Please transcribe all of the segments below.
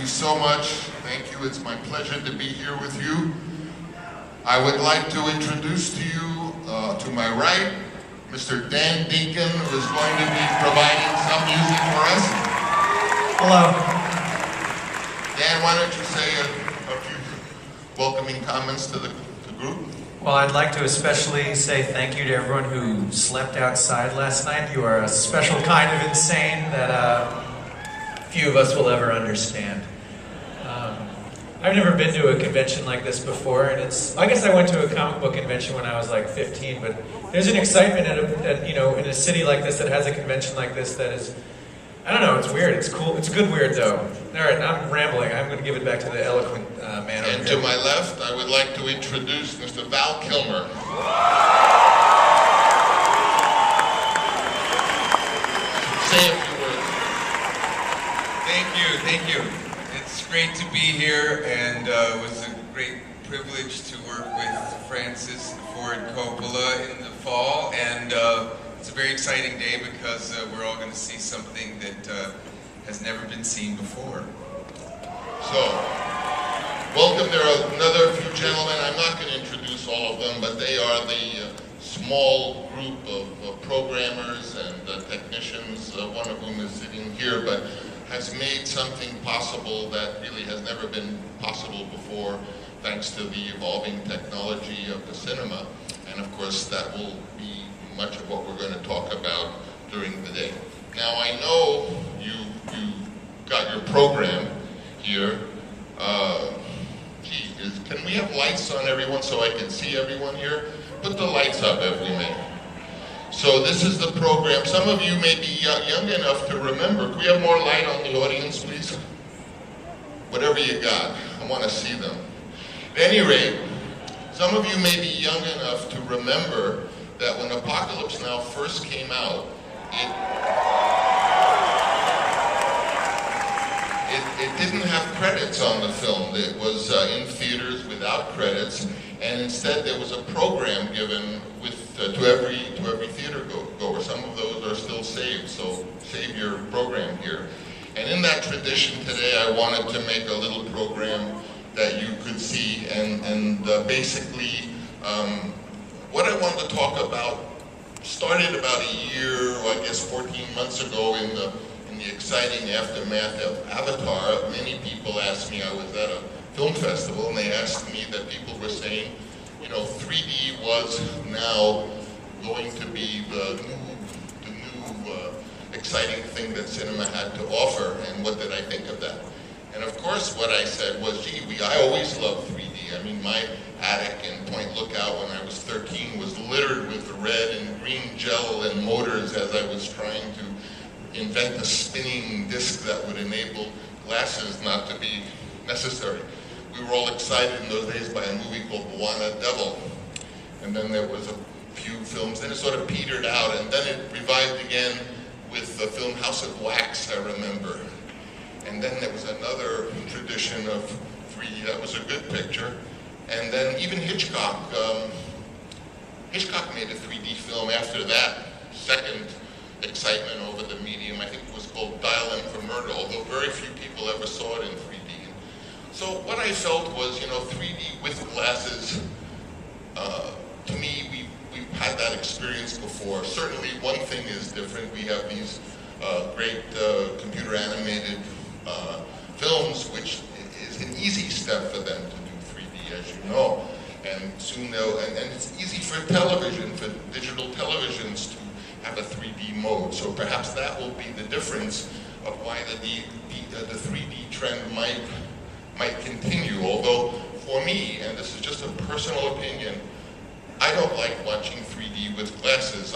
you so much. Thank you. It's my pleasure to be here with you. I would like to introduce to you, to my right, Mr. Dan Deacon, who is going to be providing some music for us. Hello. Dan, why don't you say a few welcoming comments to the group? Well, I'd like to especially say thank you to everyone who slept outside last night. You are a special kind of insane that few of us will ever understand. I've never been to a convention like this before, and I guess I went to a comic book convention when I was like 15, but there's an excitement in a city like this that has a convention like this that is, I don't know, it's weird, it's cool, it's good weird though. Alright, I'm rambling, I'm going to give it back to the eloquent man over here. And to my left, I would like to introduce Mr. Val Kilmer. Say a few words. Thank you. It's great to be here, and it was a great privilege to work with Francis Ford Coppola in the fall, and it's a very exciting day because we're all going to see something that has never been seen before. So, welcome. There are another few gentlemen. I'm not going to introduce all of them, but they are the small group of programmers and technicians, one of whom is sitting here, but has made something possible that really has never been possible before, thanks to the evolving technology of the cinema. And of course, that will be much of what we're going to talk about during the day. Now, I know you got your program here. Can we have lights on everyone so I can see everyone here? Put the lights up if we may. So this is the program. Some of you may be young enough to remember. Can we have more light on the audience, please? Whatever you got. I want to see them. At any rate, some of you may be young enough to remember that when Apocalypse Now first came out, it didn't have credits on the film. It was in theaters without credits, and instead there was a program given to every theater goer. Some of those are still saved, so save your program here. And in that tradition today, I wanted to make a little program that you could see, and basically what I wanted to talk about started about a year, or I guess 14 months ago in the exciting aftermath of Avatar. Many people asked me, I was at a film festival, and they asked me that people were saying, 3D was now going to be the new exciting thing that cinema had to offer, and what did I think of that? And of course what I said was, I always loved 3D. I mean, my attic in Point Lookout when I was 13 was littered with red and green gel and motors as I was trying to invent a spinning disc that would enable glasses not to be necessary. We were all excited in those days by a movie called Moana Devil. And then there was a few films, then it sort of petered out, and then it revived again with the film House of Wax, I remember. And then there was another tradition of 3D that was a good picture. And then even Hitchcock made a 3D film after that second excitement over the medium. I think it was called Dial M for Murder, although very few people ever saw it in 3D. So what I felt was, 3D with glasses, to me, we've had that experience before. Certainly one thing is different. We have these great computer animated films, which is an easy step for them to do 3D, as you know. And soon and it's easy for television, for digital televisions to have a 3D mode. So perhaps that will be the difference of why the 3D trend might continue. Although for me, and this is just a personal opinion, I don't like watching 3D with glasses.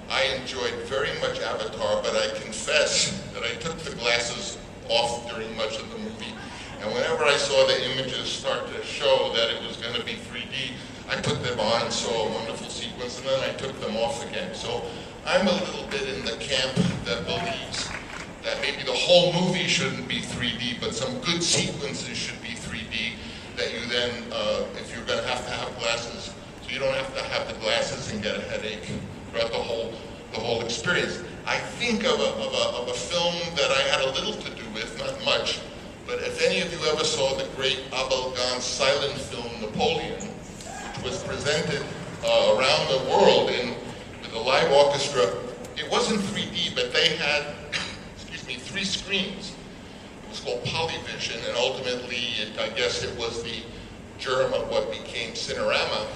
I enjoyed very much Avatar, but I confess that I took the glasses off during much of the movie. And whenever I saw the images start to show that it was going to be 3D, I put them on, saw a wonderful sequence, and then I took them off again. So I'm a little bit in the camp that believes that maybe the whole movie shouldn't be 3D, but some good sequences should be 3D, that you then, if you're going to have glasses, so you don't have to have the glasses and get a headache throughout the whole experience. I think of a film that I had a little to do with, not much, But if any of you ever saw the great Abel Gance silent film Napoleon, which was presented around the world with a live orchestra, it wasn't 3D, but they had, excuse me, 3 screens. It was called Polyvision, and ultimately, I guess it was the germ of what became Cinerama.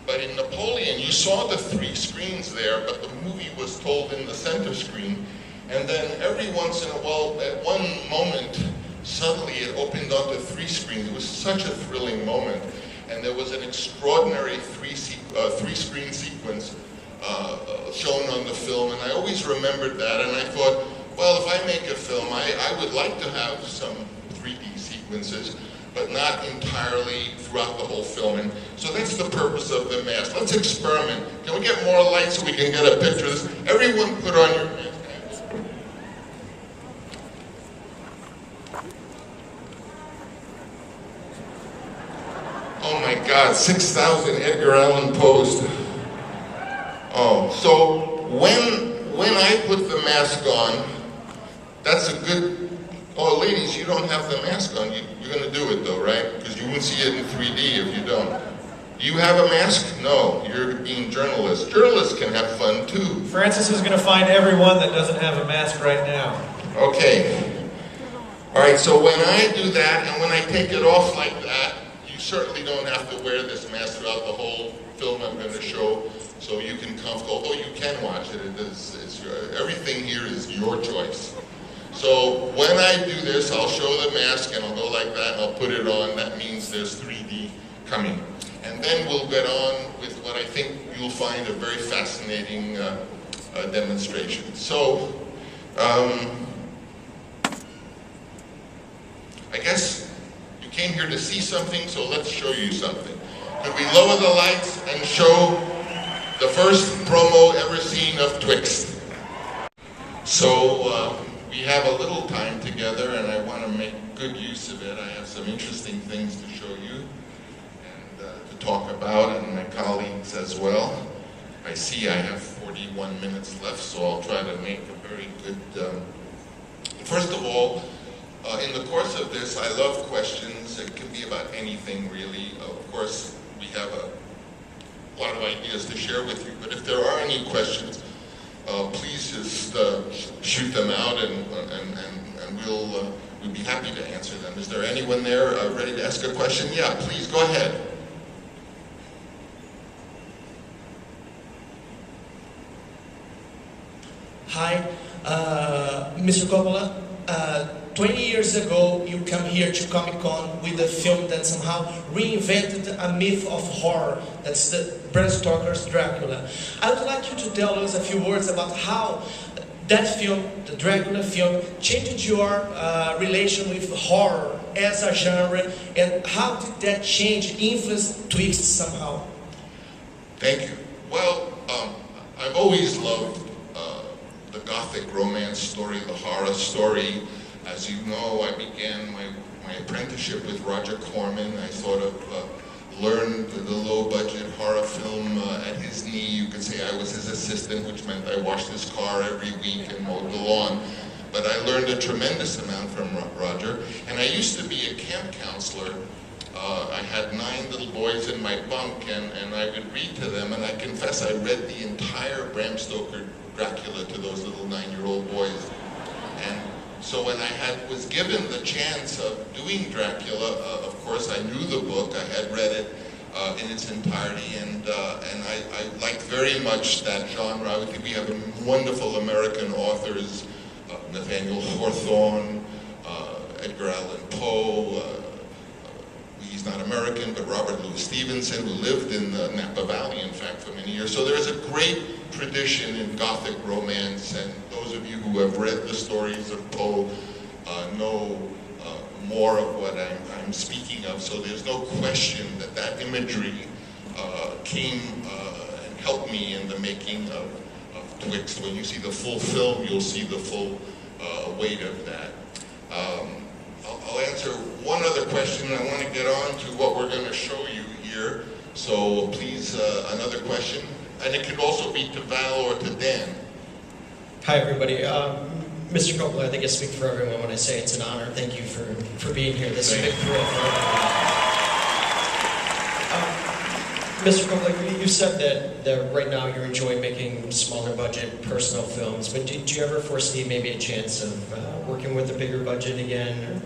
But in Napoleon, you saw the 3 screens there, but the movie was told in the center screen. And then every once in a while, at one moment, suddenly it opened onto 3 screens. It was such a thrilling moment. And there was an extraordinary 3-screen sequence shown on the film. And I always remembered that. And I thought, well, if I make a film, I would like to have some 3D sequences, but not entirely throughout the whole film. And so that's the purpose of the mask. Let's experiment. Can we get more light so we can get a picture of this? Everyone put on your mask. Oh my God, 6,000 Edgar Allan Poes. Oh, so when I put the mask on, that's a good, oh ladies, you don't have the mask on. You're gonna do it though, right? Because you won't see it in 3D if you don't. Do you have a mask? No, you're being journalists. Journalists can have fun too. Francis is gonna find everyone that doesn't have a mask right now. Okay. All right, so when I do that and when I take it off like that, you certainly don't have to wear this mask throughout the whole film I'm going to show, so you can although you can watch it, everything here is your choice. So when I do this, I'll show the mask and I'll go like that and I'll put it on. That means there's 3D coming. And then we'll get on with what I think you'll find a very fascinating demonstration. So, I guess you came here to see something, so let's show you something. Could we lower the lights and show the first promo ever seen of Twixt? So we have a little time together and I want to make good use of it. I have some interesting things to show you and to talk about, and my colleagues as well. I see I have 41 minutes left, so I'll try to make a very good... First of all, in the course of this, I love questions. It can be about anything, really. Of course, we have a lot of ideas to share with you, but if there are any questions, please just shoot them out, and we'd be happy to answer them. Is there anyone there ready to ask a question? Yeah, please, go ahead. Hi, Mr. Coppola. 20 years ago, you come here to Comic-Con with a film that somehow reinvented a myth of horror. That's the Bram Stoker's Dracula. I would like you to tell us a few words about how that film, the Dracula film, changed your relation with horror as a genre, and how did that change influence Twixt somehow? Thank you. Well, I've always loved the Gothic romance story, the horror story. As you know, I began my apprenticeship with Roger Corman. I sort of learned the low-budget horror film at his knee. You could say I was his assistant, which meant I washed his car every week and mowed the lawn. But I learned a tremendous amount from Roger. And I used to be a camp counselor. I had 9 little boys in my bunk, and I would read to them, and I confess I read the entire Bram Stoker Dracula to those little 9-year-old boys. And so when I was given the chance of doing Dracula, of course I knew the book, I had read it in its entirety, and I liked very much that genre. I think we have wonderful American authors, Nathaniel Hawthorne, Edgar Allan Poe, he's not American, but Robert Louis Stevenson, who lived in the Napa Valley, in fact, for many years. So there's a great tradition in Gothic romance, and those of you who have read the stories of Poe know more of what I'm speaking of. So there's no question that that imagery came and helped me in the making of Twixt. When you see the full film, you'll see the full weight of that. I'll answer one other question, and I want to get on to what we're going to show you here. So please, another question. And it could also be to Val or to Dan. Hi, everybody. Mr. Coppola, I think I speak for everyone when I say it's an honor. Thank you for being here. This is a big thrill for everyone. Mr. Coppola, you said that right now you're enjoying making smaller budget personal films, but do you ever foresee maybe a chance of working with a bigger budget again,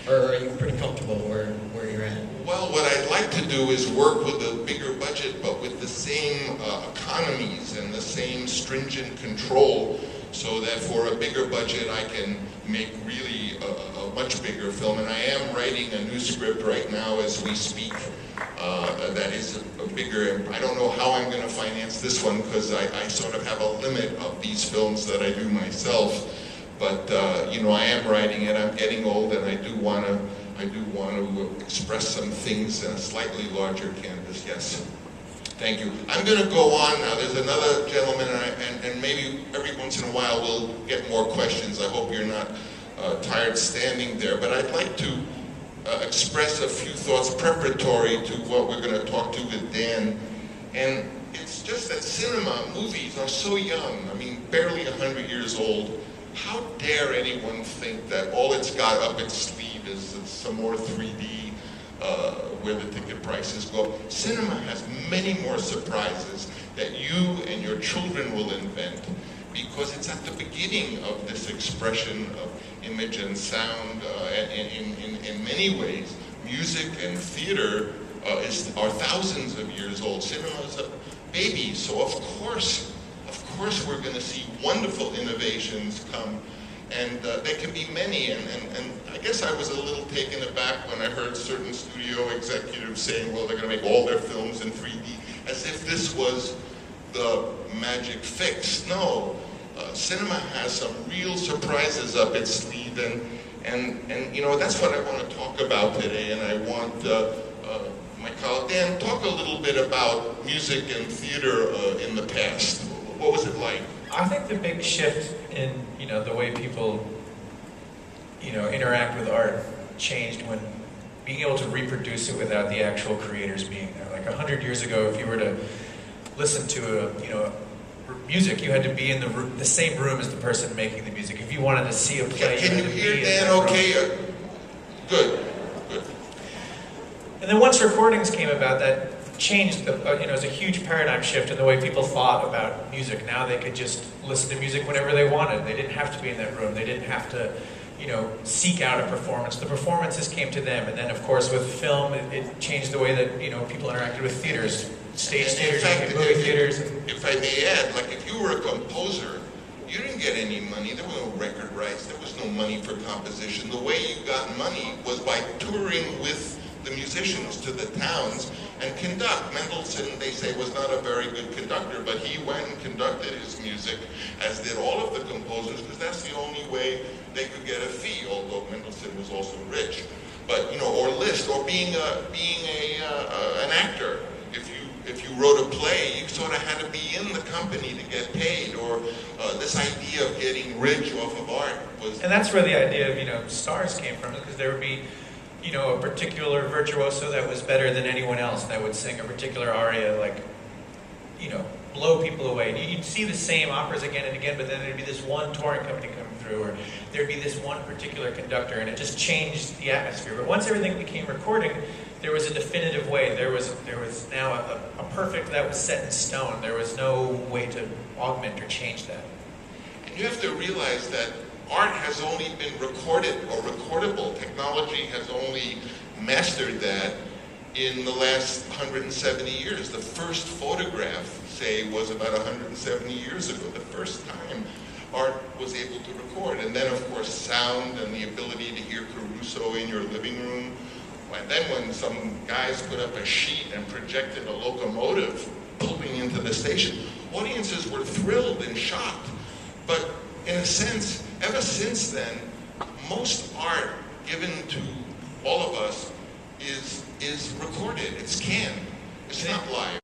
or are you pretty comfortable where you're at? Well, what I'd like to do is work with a bigger budget, but with the same economies and the same stringent control, so that for a bigger budget I can make really a much bigger film. And I am writing a new script right now as we speak that is a bigger, I don't know how I'm going to finance this one, because I sort of have a limit of these films that I do myself. But you know, I am writing it. I'm getting old, and I do want to express some things in a slightly larger canvas. Yes. Thank you. I'm going to go on now. There's another gentleman, and maybe every once in a while we'll get more questions. I hope you're not tired standing there. But I'd like to express a few thoughts preparatory to what we're going to talk to with Dan. And it's just that cinema, movies are so young. I mean, barely 100 years old. How dare anyone think that all it's got up its sleeve is some more 3D where the ticket prices go up? Cinema has many more surprises that you and your children will invent, because it's at the beginning of this expression of image and sound. In many ways, music and theater are thousands of years old. Cinema is a baby, so of course we're going to see wonderful innovations come, and there can be many, and I guess I was a little taken aback when I heard certain studio executives saying, well, they're going to make all their films in 3D, as if this was the magic fix. No, cinema has some real surprises up its sleeve, and you know, that's what I want to talk about today, and I want my colleague Dan talk a little bit about music and theater in the past. What was it like? I think the big shift in, you know, the way people, you know, interact with art changed when being able to reproduce it without the actual creators being there. Like 100 years ago, if you were to listen to music, you had to be in the same room as the person making the music. If you wanted to see a play, can you hear Dan? Okay, good. And then once recordings came about, that changed it was a huge paradigm shift in the way people thought about music. Now they could just listen to music whenever they wanted. They didn't have to be in that room. They didn't have to, seek out a performance. The performances came to them. And then, of course, with film, it changed the way that, people interacted with theaters, stage theaters, movie theaters. If I may add, like if you were a composer, you didn't get any money. There were no record rights. There was no money for composition. The way you got money was by touring with the musicians to the towns and conduct. Mendelssohn, they say, was not a very good conductor, but he went and conducted his music, as did all of the composers, because that's the only way they could get a fee, although Mendelssohn was also rich. But, or Liszt, or being an actor. If you wrote a play, you sort of had to be in the company to get paid, or this idea of getting rich off of art was... And that's where the idea of, stars came from, because there would be a particular virtuoso that was better than anyone else, that would sing a particular aria, like, blow people away. And you'd see the same operas again and again, but then there'd be this one touring company coming through, or there'd be this one particular conductor, and it just changed the atmosphere. But once everything became recording, there was a definitive way. There was now a perfect, that was set in stone. There was no way to augment or change that. And you have to realize that art has only been recorded or recordable. Technology has only mastered that in the last 170 years. The first photograph, say, was about 170 years ago. The first time art was able to record. And then, of course, sound and the ability to hear Caruso in your living room. And then when some guys put up a sheet and projected a locomotive pulling into the station, audiences were thrilled and shocked. But in a sense, ever since then, most art given to all of us is recorded. It's scanned. It's not live.